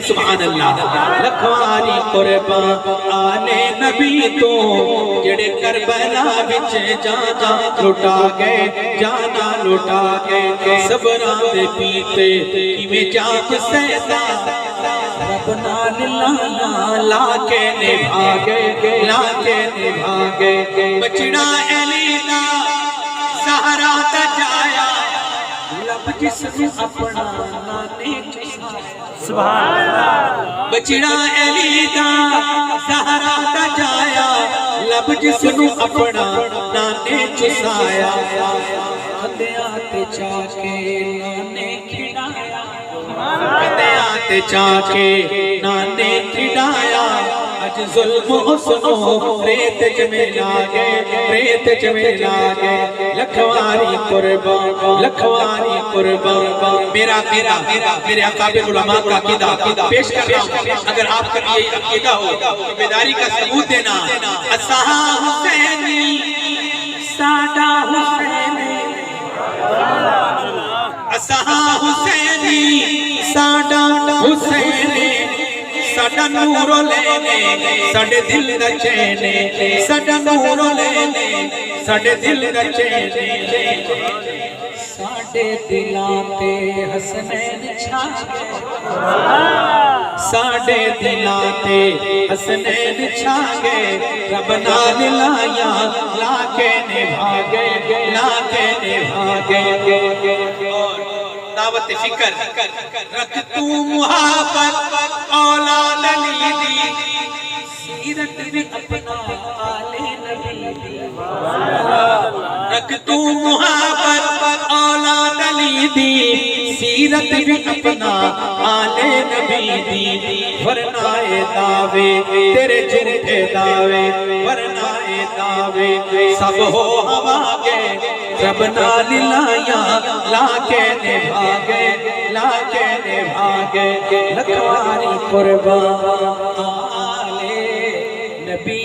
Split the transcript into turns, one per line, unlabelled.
سبحان اللہ لکھواری قربان آلے نبی تو جڑے کربلا وچ جانا لٹا گئے جانا لٹا گئے صبران دے پیتے کیویں جان سہدا رب نال لایا لاکے نبھا گئے لاکے نبھا گئے بچڑا علی دا سہرا دا جایا لب جسم اپنا نانے سبحان اللہ بچڑا علی دا سہرا دا جایا لب جسم اپنا نانے چسایا کندیاں تے چاکے نانے کھڑایا کندیاں تے چاکے نانے کھڑایا اج ظلم حسنو ریت جمیلا گئے ریت جمیلا گئے لکھواری قربان لکھواری قربان میرا میرے اقابل علماء کا عقیدہ پیش کر رہا ہوں اگر آپ کا یہ عقیدہ ہو تو بیداری کا ثبوت دینا اسہا حسینی ساڈا حسینی اسہا حسینی ساڈا حسینی ساڈا نور لینے ساڈے دل دا چینے ساڈا نور لینے ساڈے دل دا چینے ساڈے دلان تے حسنین چھا گئے ساڈے دلان تے حسنین چھا گئے رب نال لایا لاکے نبھا گئے لاکے نبھا گئے دعوت فکر رکھ تو محبت اولاد علی دی سیرت بھی اپنا آلے نبی دی رکھ تو محبت اولاد علی دی سیرت بھی اپنا آلے نبی دی ورنہ دعوے تیرے جھوٹے دعوے ورنہ دعوے سب ہو ہوا گئے رب نال لایا لاکے نبھا گئے لاکے نبھا گئے لکھواری قربان آلے نبی